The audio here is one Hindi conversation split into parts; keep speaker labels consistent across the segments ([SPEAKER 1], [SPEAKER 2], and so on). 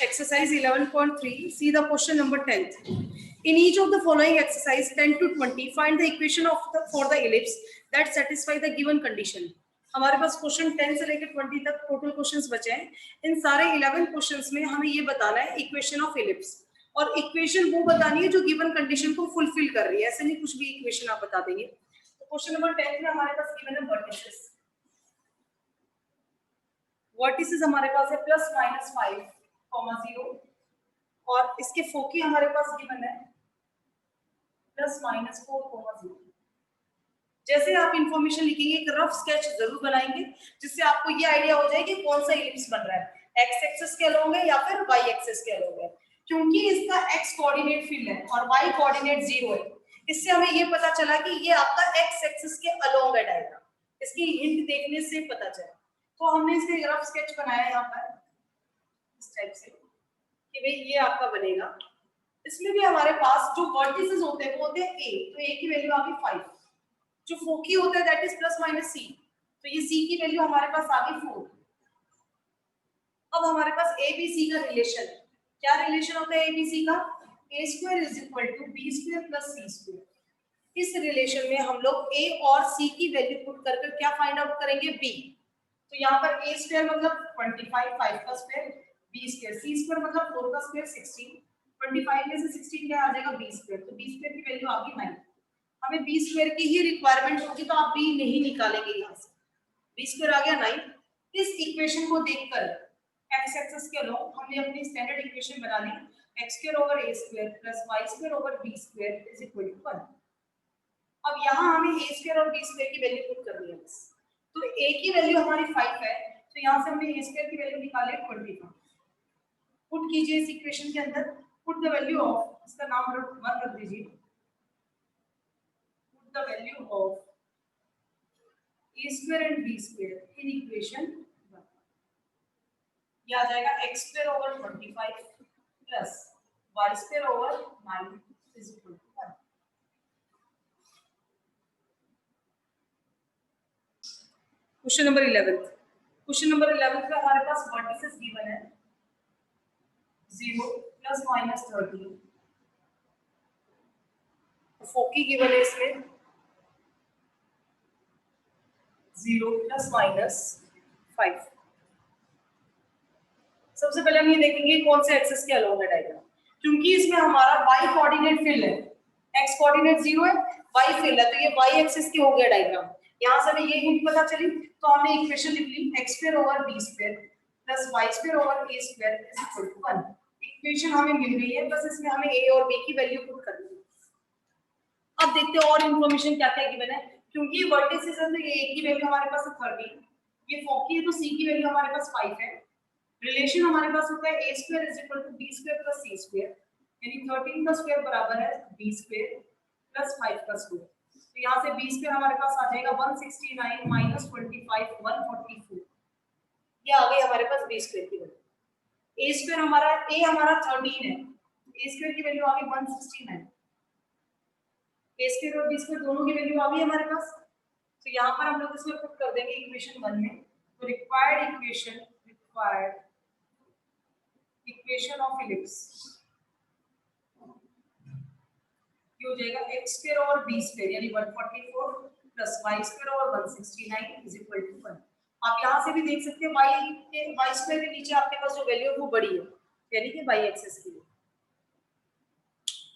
[SPEAKER 1] Exercise 11.3. See the question number 10th. In each of the following exercise 10 to 20, find the equation of for the ellipse that satisfy the given condition. हमारे पास क्वेश्चन 10 से लेकर 20 तक टोटल क्वेश्चंस बचे हैं. इन सारे 11 क्वेश्चंस में हमें ये बताना है इक्वेशन ऑफ इलिप्स, और इक्वेशन वो बतानी है जो गिवन कंडीशन को फुलफिल कर रही है. ऐसे नहीं कुछ भी इक्वेशन आप बता देंगे. तो क्वेश्चन नंबर 10 में हमारे पास गिवन है वर्टिसेस. वर्टिसेस हमारे पास है +-5, 0, और इसके फोकी हमारे पास गिवन है +-4, 0. जैसे आप इंफॉर्मेशन लिखेंगे एक रफ स्केच जरूर बनाएंगे जिससे आपको ये आइडिया हो जाए कि कौन सा इलिप्स बन रहा है, एक्स एक्सिस के अलोंग है या फिर वाई एक्सिस के अलोंग है. क्योंकि इसका एक्स कोऑर्डिनेट फील्ड है और वाई कोऑर्डिनेट 0 है, इससे हमें ये पता चला कि ये आपका एक्स एक्सिस के अलोंग है डायग्राम. इसकी हिंट देखने से पता चला. तो हमने इसके रफ स्केच बनाया यहाँ पर इस टाइप से कि भाई ये आपका बनेगा. इसमें भी हमारे पास जो वर्टिसेस होते हैं वो होते हैं ए, तो ए की वैल्यू आ गई 5. जो फोकी होता है दैट इज +-c, तो ये c की वैल्यू हमारे पास आ गई 4. अब हमारे पास a b c का रिलेशन है. क्या रिलेशन होता है a b c का? a² = b² + c². इस रिलेशन में हम लोग a और c की वैल्यू पुट कर क्या फाइंड आउट करेंगे? b. तो यहाँ पर a² मतलब 25, 5 का स्क्वायर, b², c² मतलब 4 का स्क्वायर 16. 25 में से 16 क्या आ जाएगा? b². तो b² की वैल्यू आ गई 9. हमें b² की ही रिक्वायरमेंट होगी तो आप b नहीं निकालेंगे यहाँ से. b² आ गया 9. इस इक्वेशन को देखकर x एक्सिस के अलोंग हमने अपनी स्टैंडर्ड इक्वेशन बना ली. x² / a² + y² / b² = 1. अब यहाँ हमें a² और b² की वैल्यू पुट करनी है बस. तो a की वैल्यू हमारी 5 है, तो यहाँ से हमने a² की वैल्यू निकाली 25. पुट कीजिए इस इक्वेशन के अंदर. पुट द वैल्यू ऑफ, इसका नाम 1 रख दीजिए. The value of a² and b² in equation 1. ये आ जाएगा x² / 25 plus y² / 9 = 1. Question number 11. Question number 11 में हमारे पास वर्टिसेस गिवन है 0 ± 13. फोकी गिवन है इसमें 0 ± 5. सबसे पहले हम ये देखेंगे कौन से एक्सिस के अलोंग है डायग्राम. क्योंकि इसमें हमारा y कोऑर्डिनेट फील्ड है, x कोऑर्डिनेट 0 है, y फील्ड है, तो ये y एक्सिस के हो गया डायग्राम. यहां से हमें ये हिंट पता चली तो हमने इक्वेशन लिख ली x² / b² + y² / a² = 1. Equation हमें मिल गई है, बस इसमें हमें a और b की वैल्यू पुट करनी है. अब देखते हैं और इंफॉर्मेशन क्या क्या गिवन है. क्योंकि वर्टिसेस है तो ये a की वैल्यू हमारे पास है 13, ये फोकी है तो c की वैल्यू हमारे पास 5 है. रिलेशन हमारे पास होता है a² = b² + c², यानी 13 का स्क्वायर बराबर है b² + 5 का स्क्वायर. तो यहाँ से b² हमारे पास आ जाएगा 169 - 25 144. ये आ गई हमारे पास b² की वैल्यू. a² हमारा a हमारा 13 है, a² की वैल्यू आ गई 169. a² और b² दोनों की वैल्यू आ गई हमारे पास. तो यहाँ पर हम लोग इसमें पुट कर देंगे इक्वेशन 1 में. तो रिक्वायर्ड इक्वेशन ऑफ इलिप्स ये हो जाएगा x² और b² यानी 144 + y² और 169 = 1. आप यहाँ से भी देख सकते हैं y² के नीचे आपके पास जो वैल्यू है वो बड़ी है, यानी कि y एक्सिस की.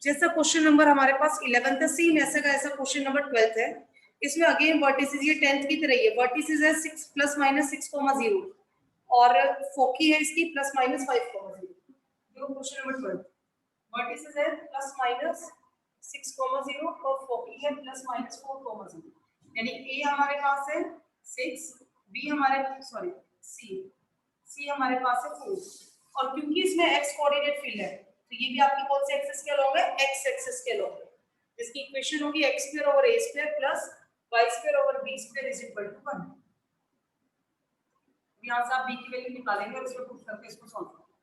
[SPEAKER 1] जैसा क्वेश्चन नंबर हमारे पास 11 था सेम ऐसा का ऐसा क्वेश्चन नंबर 12 है. इसमें अगेन वर्टिसेस ये 10th की तरह ही है. वर्टिसेस है 6 ± 6, 0 और फोकी है इसकी +-5, 0. जो क्वेश्चन नंबर 12 वर्टिसेस है +-6, 0 और फोकी है +-4, 0. यानी a हमारे पास है 6, b हमारे c हमारे पास है 4. और क्योंकि इसमें x कोऑर्डिनेट फील्ड है तो ये भी आपकी कौन से एक्सिस के अलोंग है? x एक्सिस के अलोंग है. इसकी इक्वेशन होगी x² / a² + y² / b² = 1. यहाँ से आप b की वैल्यू निकालेंगे और इसको पुट करके इसको सॉल्व करेंगे.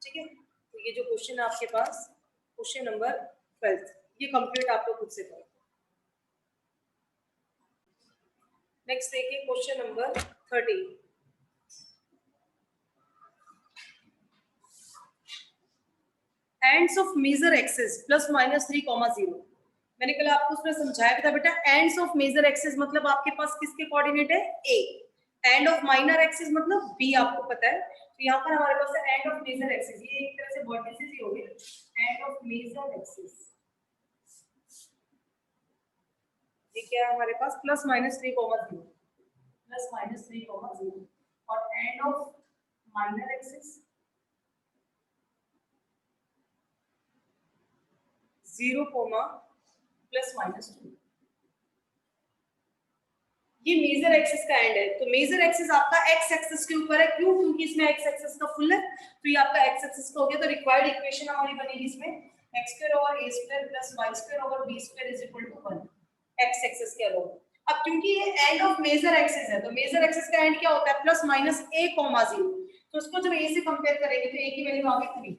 [SPEAKER 1] ठीक है. तो ये जो क्वेश्चन है आपके पास क्वेश्चन नंबर 12 ये कंप्लीट आप लोग खुद से करें. नेक्स्ट देखिए question number 13. Ends of major axis plus minus 3,0। मैंने कल आपको उसमें समझाया था बेटा, एंड्स ऑफ मेजर एक्सिस मतलब आपके पास किसके कोऑर्डिनेट है, ए। एंड ऑफ माइनर एक्सिस मतलब बी, आपको पता है। तो यहाँ पर हमारे पास है एंड ऑफ मेजर एक्सिस, ये एक तरह से वर्टिसेस ही हो गए। एंड ऑफ मेजर एक्सिस ये क्या है हमारे पास, प्लस माइनस 3,0, प्लस माइनस 3,0। और end of minor axis 0, plus minus 2। ये मेजर एक्सिस का एंड है। तो मेजर एक्सिस आपका एक्स एक्सिस के ऊपर है, क्यों? क्योंकि इसमें एक्स एक्सिस का फुल है, तो ये आपका एक्स एक्सिस का हो गया। तो रिक्वायर्ड इक्वेशन हमारी बनेगी इसमें x² over a² plus y² over b² is equal to 1, X axis के अलोंग। अब क्योंकि ये एंड ऑफ मेजर एक्सिस है, तो मेजर एक्सिस का एंड क्या होता है, प्लस माइनस a, 0। तो उसको जब a से कंपेयर करेंगे तो a की वैल्यू आ गई 3।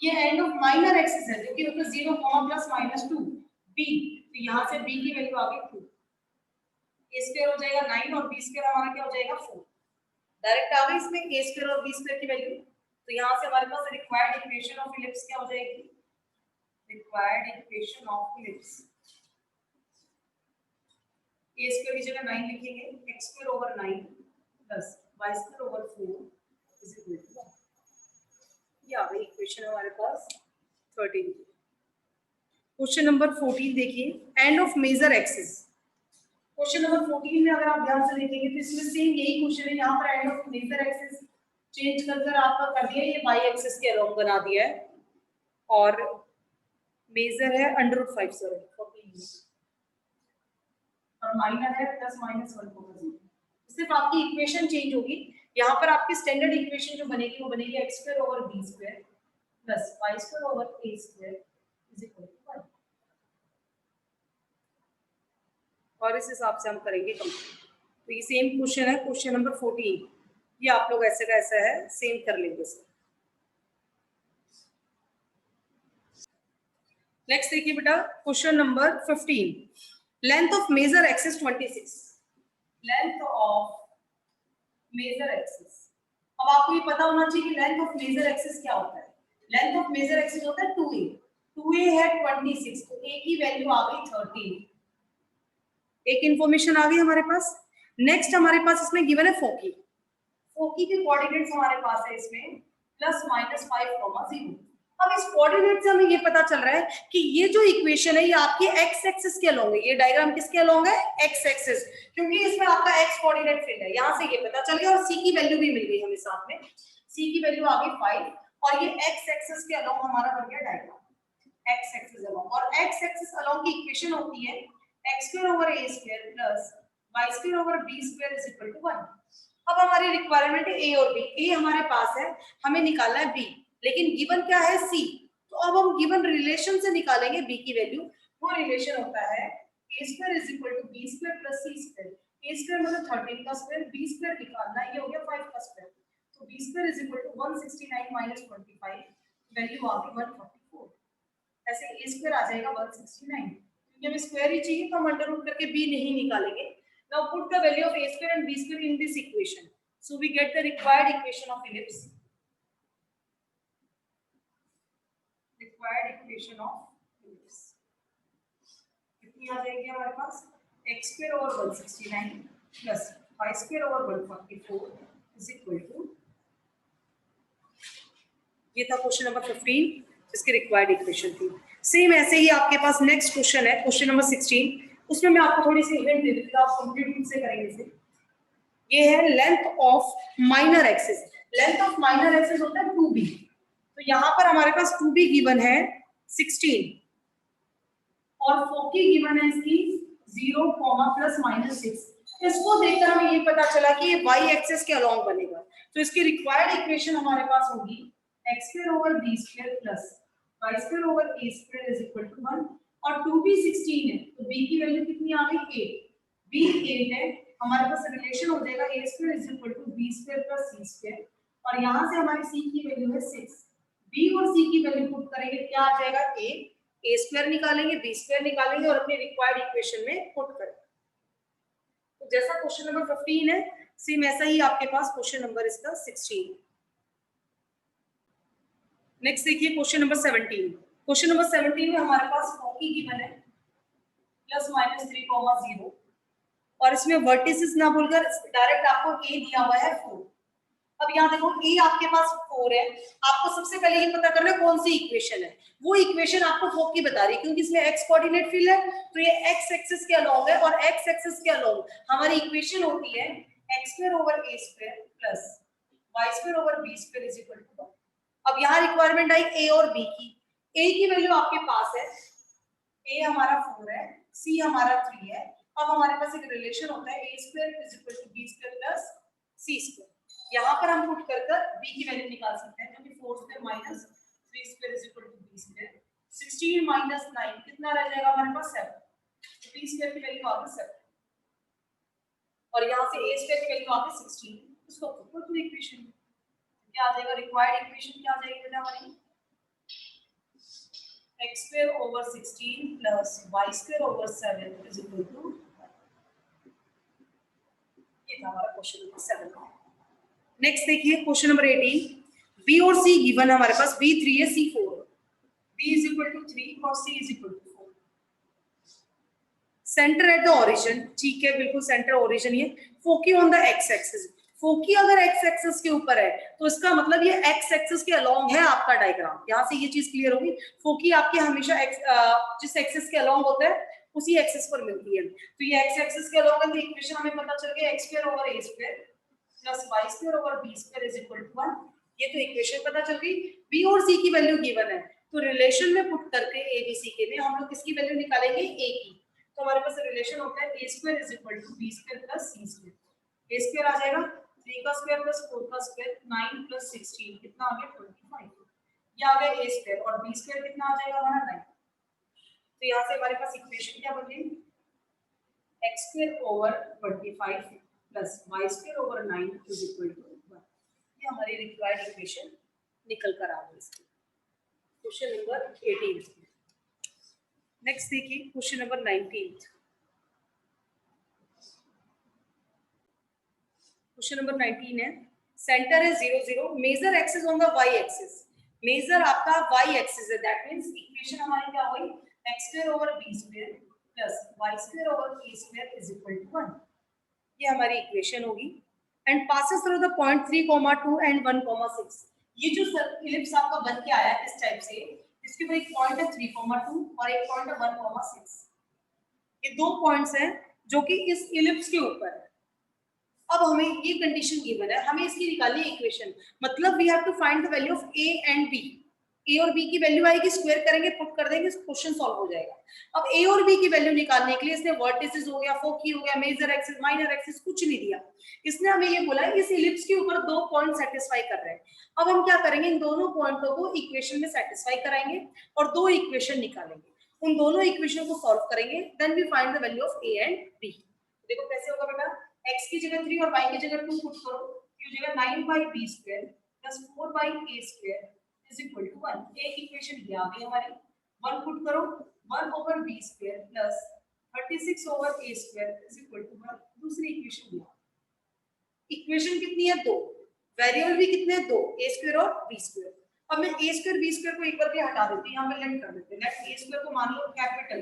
[SPEAKER 1] ये एंड ऑफ माइनर एक्सिस है जो कि मतलब 0, प्लस माइनस 2 b, तो यहां से b की वैल्यू आ गई 2। a स्क्वायर हो जाएगा 9 और b स्क्वायर हमारा क्या हो जाएगा 4। डायरेक्ट आ गई इसमें a स्क्वायर और b स्क्वायर की वैल्यू। तो यहां से हमारे पास रिक्वायर्ड इक्वेशन ऑफ इलिप्स क्या हो जाएगी, required equation of ellipse a square की जगह 9 लिखेंगे, x square over 9 plus y square over 4 is equal to 1। ये आ गई इक्वेशन हमारे पास 13। क्वेश्चन नंबर 14 देखिए, end of major axis. Question number 14 में अगर आप ध्यान से देखेंगे तो इसमें सेम यही क्वेश्चन है। यहाँ पर end of major axis change कर आपका कर दिया, ये वाई एक्सिस के अलोंग बना दिया है, और मेजर है √5 सॉरी 14 और माइनर है प्लस माइनस 1/0। सिर्फ आपकी इक्वेशन चेंज होगी। यहाँ पर आपकी स्टैंडर्ड इक्वेशन जो बनेगी वो बनेगी x² over b² plus y² over a² is equal to 1। और इस हिसाब से हम करेंगे कंप्लीट। तो ये सेम क्वेश्चन है, क्वेश्चन नंबर 14। ये आप लोग ऐसे का ऐसा है, सेम कर लेंगे सर। नेक्स्ट देखिए बेटा, question number 15, length of major axis 26। Length of major axis, अब आपको ये पता होना चाहिए कि लेंथ ऑफ मेजर एक्सिस क्या होता है। लेंथ ऑफ मेजर एक्सिस होता है 2a, 2a है 26, तो a की वैल्यू आ गई 13। एक इंफॉर्मेशन आ गई हमारे पास। नेक्स्ट हमारे पास इसमें गिवन है फोकी। फोकी के कोऑर्डिनेट्स हमारे पास है इसमें प्लस माइनस 5,0। अब इस कोऑर्डिनेट से हमें ये पता चल रहा है कि ये जो इक्वेशन है ये आपकी एक्स एक्सिस के अलोंग है। ये डायग्राम किसके अलोंग है, एक्स एक्सिस, क्योंकि इसमें आपका एक्स कोऑर्डिनेट फील्ड है। यहां से ये पता चल गया, और सी की वैल्यू भी मिल गई हमें साथ में। सी की वैल्यू आ गई 5, और ये एक्स एक्सिस के अलोंग हमारा बन गया डायग्राम, एक्स एक्सिस अलोंग। और एक्स एक्सिस अलोंग की इक्वेशन होती है x² over a² plus y² over b² is equal to 1। अब हमारी रिक्वायरमेंट है a और b। a हमारे पास है, हमें निकालना है b, लेकिन गिवन क्या है c। तो अब हम गिवन रिलेशन से निकालेंगे b की वैल्यू। वो रिलेशन होता है a² is equal to b² plus c²। a² मतलब 13 का स्क्वायर, b² निकालना है, ये हो गया 5 का स्क्वायर। तो b² is equal to 169 minus 25, value आ गई 144। ऐसे a² आ जाएगा 169। हमें स्क्वायर ही चाहिए तो हम अंडर रूट करके b नहीं निकालेंगे। Now put the value of a² and b² in this equation, so we get the required equation of ellipse. Required equation of ellipse कितनी आ जाएगी हमारे पास, x² over 169 plus y² over 144 is equal to, ये था क्वेश्चन नंबर 15 जिसकी रिक्वायर्ड इक्वेशन थी। सेम ऐसे ही आपके पास नेक्स्ट क्वेश्चन है, क्वेश्चन नंबर 16। उसमें मैं आपको थोड़ी सी हिंट दे देती हूं, आप कंप्लीट रूप से करेंगे इसे। ये है length of minor axis. Length of minor axis होता है 2b। तो यहाँ पर हमारे पास 2b गिवन है 16, और फोकी गिवन है इसकी 0, प्लस माइनस 6। इसको देखकर हमें ये पता चला कि ये y एक्सिस के अलोंग बनेगा। तो इसकी रिक्वायर्ड इक्वेशन हमारे पास होगी x² over b² plus y² over a² is equal to 1। और 2b 16 है, तो b की वैल्यू कितनी आ गई 8। b 8 है, हमारे पास रिलेशन हो जाएगा a² is equal to b² plus c²। और यहाँ से हमारी c की वैल्यू है 6। b और c की वैल्यू पुट करेंगे, क्या आ जाएगा a² निकालेंगे, b² निकालेंगे और अपनी रिक्वायर्ड इक्वेशन में पुट करेंगे। तो जैसा क्वेश्चन नंबर 15 है, सेम ऐसा ही आपके पास क्वेश्चन नंबर इसका 16। नेक्स्ट देखिए क्वेश्चन नंबर 17। क्वेश्चन नंबर 17 में हमारे पास फोकी गिवन है +-3,0 और इसमें वर्टिसेस ना बोलकर डायरेक्ट आपको ए दिया हुआ है 4। अब यहाँ देखो ए आपके पास 4 है, आपको सबसे पहले ये पता करना है कौन सी इक्वेशन है। वो इक्वेशन आपको फोकी बता रही है क्योंकि इसमें एक्स कोऑर्डिनेट फील्ड है, तो ये एक्स एक्सिस के अलोंग है और एक्स एक्सिस के अलोंग हमारी इक्वेशन होती है x² + y² / b² = 1। अब यहाँ रिक्वायरमेंट आई ए और बी की। ए की वैल्यू आपके पास है, ए हमारा 4 है, सी हमारा 3 है। अब हमारे पास एक रिलेशन होता है a² = b² + c²। यहाँ पर हम पुट कर b की वैल्यू निकाल सकते हैं, क्योंकि 4² - 3² = b²। 16 - 9 कितना रह जाएगा हमारे पास 7, तो b² की वैल्यू आ गई 7 और यहाँ से a² की वैल्यू आ गई 16। इसको पुट करो इक्वेशन में, क्या आ जाएगा? रिक्वायर्ड इक्वेशन क्या आ जाएगी बेटा हमारी? x² / 16 + y² / 7 = 1। ये था हमारा क्वेश्चन नंबर 7। नेक्स्ट देखिए क्वेश्चन नंबर 18। बी और सी गिवन हमारे पास, बी 3 है, सी 4। बी = 3 और सी = 4। सेंटर एट द ओरिजिन, ठीक है, बिल्कुल सेंटर ओरिजिन ही है। फोकी ऑन द एक्स एक्सिस, फोकी अगर एक्स एक्सिस के ऊपर है तो इसका मतलब ये एक्स एक्सिस के अलोंग है आपका डायग्राम। यहाँ से ये चीज क्लियर होगी, फोकी आपके हमेशा जिस एक्सिस के अलोंग होता है उसी एक्सिस पर मिलती है। तो ये एक्स एक्सिस के अलोंग है, तो इक्वेशन हमें पता चल गया x² / a² + y² / b² = 1। ये तो इक्वेशन पता चल गई। बी और सी की वैल्यू गिवन है, तो रिलेशन में पुट करके ए बी सी के में हम लोग किसकी वैल्यू निकालेंगे? ए की। तो हमारे पास रिलेशन होता है a² = b² + c²। a² आ जाएगा 3² + 4² 9 + 16 कितना आ गया 25। ये आ गया a² और b² कितना आ जाएगा हमारा 9। तो यहाँ से हमारे पास इक्वेशन क्या बन गई? x² / 25 + y² / 9 = 1। ये हमारी रिक्वायर्ड इक्वेशन निकल कर आ गई इसकी। Question number 18। नेक्स्ट देखिए क्वेश्चन नंबर 19। क्वेश्चन नंबर 19 है, सेंटर है 0 0, major axis on the Y axis. Major आपका वाई एक्सिस है, दैट मींस इक्वेशन हमारी क्या हुई? x² / b² + y² / a² = 1। ये हमारी इक्वेशन होगी। And passes through the point 3,2 and 1,6। ये जो इलिप्स आपका बन के आया है इस टाइप से, इसके ऊपर एक पॉइंट है 3,2 और एक पॉइंट है 1,6। ये दो पॉइंट्स हैं जो कि इस इलिप्स के ऊपर है। अब हमें ये कंडीशन गिवन है, हमें इसकी निकालनी है इक्वेशन। मतलब we have to find the value of A and B. A और बी की वैल्यू आएगी, स्क्वायर करेंगे, पुट कर देंगे, क्वेश्चन सॉल्व हो जाएगा। अब ए और बी की वैल्यू निकालने के लिए इसने वर्टिसेस हो गया, फोकी हो गया, मेजर एक्सिस, माइनर एक्सिस कुछ नहीं दिया। इसने हमें ये बोला है इस इलिप्स के ऊपर दो पॉइंट सेटिस्फाई कर रहे हैं। अब हम क्या करेंगे? इन दोनों पॉइंटों को इक्वेशन में सेटिस्फाई कराएंगे और दो इक्वेशन निकालेंगे। उन दोनों इक्वेशन को सॉल्व करेंगे, then we find the value of A and B. देखो कैसे होगा बेटा, x की जगह 3 और y की जगह 2 पुट करो, तो हो जाएगा 9/b² + 4/a² = 1। एक इक्वेशन ये आ गई हमारी। 1 पुट करो, 1/b² + 36/a² = 1। दूसरी इक्वेशन ये। इक्वेशन कितनी है? 2। वेरिएबल भी कितने हैं? 2, a² और b²। अब मैं a² b² को एक बार के हटा देती हूं, यहां पे लेट कर देते हैं। लेट a² को मान लो कैपिटल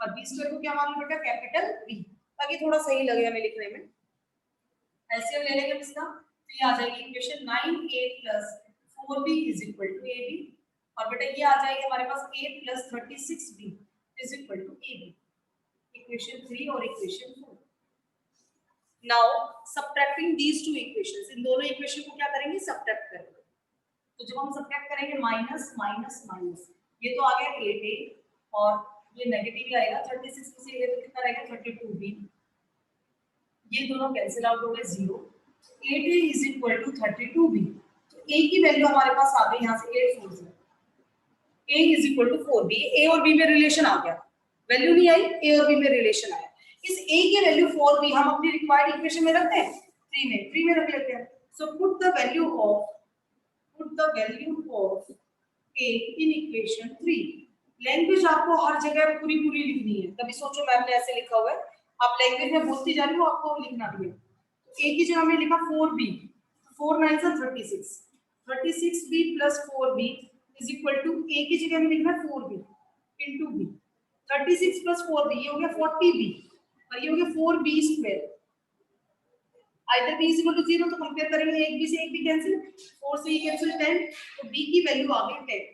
[SPEAKER 1] और b² को क्या मान लो बेटा? कैपिटल b, ताकि थोड़ा सही लगे हमें लिखने में। एलसीएम ले लेंगे इसका, तो ये आ जाएगी इक्वेशन 9a + 4b = ab। और बेटा ये आ जाएगी हमारे पास a + 36b = ab। इक्वेशन 3 और equation 4। Now subtracting these two equations, इन दोनों इक्वेशन को क्या करेंगे? सबट्रैक्ट करेंगे। तो जब हम सबट्रैक्ट करेंगे माइनस माइनस माइनस, ये तो आ गया 8a और ये नेगेटिव ही आएगा। 36 में से ये तो कितना रहेगा? 32b। ये दोनों कैंसिल आउट हो गए 0। 8a = 32b। तो a की वैल्यू हमारे पास आ गई, यहाँ से 8 4 a = 4b। a और b में रिलेशन आ गया, वैल्यू नहीं आई, a और b में रिलेशन आया। इस a की वैल्यू 4b हम अपनी रिक्वायर्ड इक्वेशन में रखते हैं, 3 में रख लेते हैं। So put the value of a in equation 3। Language आपको हर जगह पूरी पूरी लिखनी है, तभी सोचो मैम ने ऐसे लिखा हुआ है, आप लैंग्वेज में बोलती जा रही हो, आपको लिखना भी है। तो a की जगह हमने लिखा 4b, 4 9 36, 36b + 4b is equal to ए की जगह में लिखना 4b into B, 36 plus 4b ये हो गया 40b और ये हो गया 4b square. Either b is equal to 0 तो कंपेयर करेंगे, एक b से एक b कैंसिल, 4 से ये कैंसिल 10, तो b की वैल्यू आ गई 10।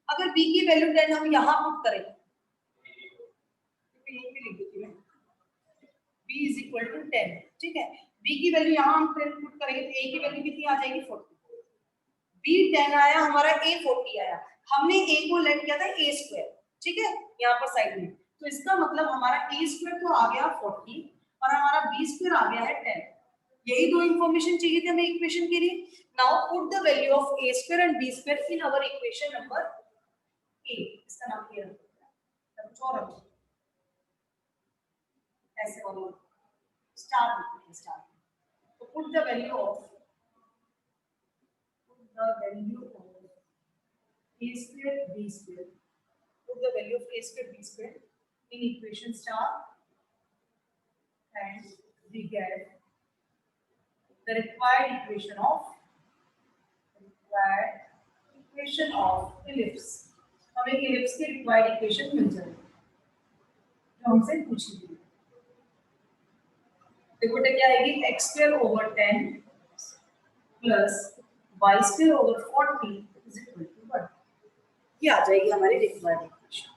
[SPEAKER 1] अगर b की वैल्यू 10 हम यहां पुट करें तो ये भी लिख देती हूं b इज इक्वल टू 10, ठीक है। b की वैल्यू यहां हम पुट करेंगे तो a की वैल्यू कितनी आ जाएगी 40, b 10 आया हमारा, a 40 आया, हमने a को लेट किया था a स्क्वायर, ठीक है, यहाँ पर साइड में, तो इसका मतलब हमारा a स्क्वायर तो आ गया 40 और हमारा b स्क्वायर आ गया है 10। यही दो इंफॉर्मेशन चाहिए थे हमें इक्वेशन के लिए। Now put the value of a square and b square in our equation number a, इसका नाम क्या है, कुछ और रखो ऐसे वाला स्टार, तो put the value of a square b square, put the value of a square b square in equation star and we get the required equation of ellipse। हमें ellipse की required equation मिल जाएगी जो हमसे पूछी गई। देखो बेटा क्या आएगी, x square over 10 plus y square over 40 is equal to 1। ये आ जाएगी हमारी रिक्वायर्ड इक्वेशन।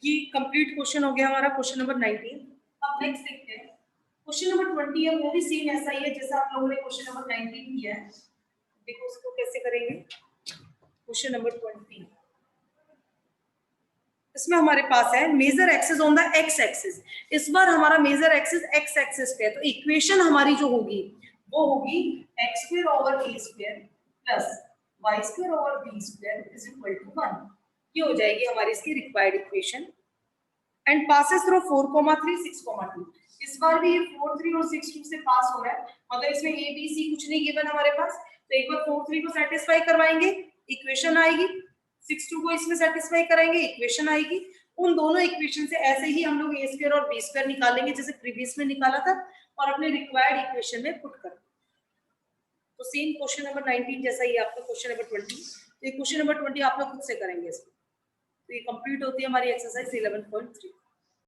[SPEAKER 1] ये कंप्लीट क्वेश्चन हो गया हमारा क्वेश्चन नंबर 19। अब नेक्स्ट देखते हैं क्वेश्चन नंबर 20 है, वो भी सेम ऐसा ही है जैसा आप लोगों ने क्वेश्चन नंबर 19 किया है। देखो उसको कैसे करेंगे। क्वेश्चन नंबर 20 इसमें हमारे पास है major axis on the X axis. इस बार हमारा मेजर एक्सिस एक्स एक्सिस पे है, तो इक्वेशन हमारी जो होगी वो होगी x square over a square plus y square over b square is equal to 1। ये हो जाएगी हमारी इसकी required equation and passes through 4,3 6,2। इस बार भी ये 4 3 और 6 2 से पास हो रहा है, मतलब इसमें a b c कुछ नहीं गिवन हमारे पास, तो एक बार 4 3 को सेटिस्फाई करवाएंगे इक्वेशन आएगी, 6 2 को इसमें सेटिस्फाई कराएंगे इक्वेशन आएगी। उन दोनों इक्वेशन से ऐसे ही हम लोग a स्क्वायर और b स्क्वायर निकालेंगे जैसे प्रीवियस में निकाला था और अपने रिक्वायर्ड इक्वेशन में पुट कर। तो सेम क्वेश्चन नंबर 19 जैसा ही आपका क्वेश्चन नंबर 20, तो ये क्वेश्चन नंबर 20 आप लोग खुद से करेंगे इसमें। तो ये कंप्लीट होती है हमारी एक्सरसाइज 11.3।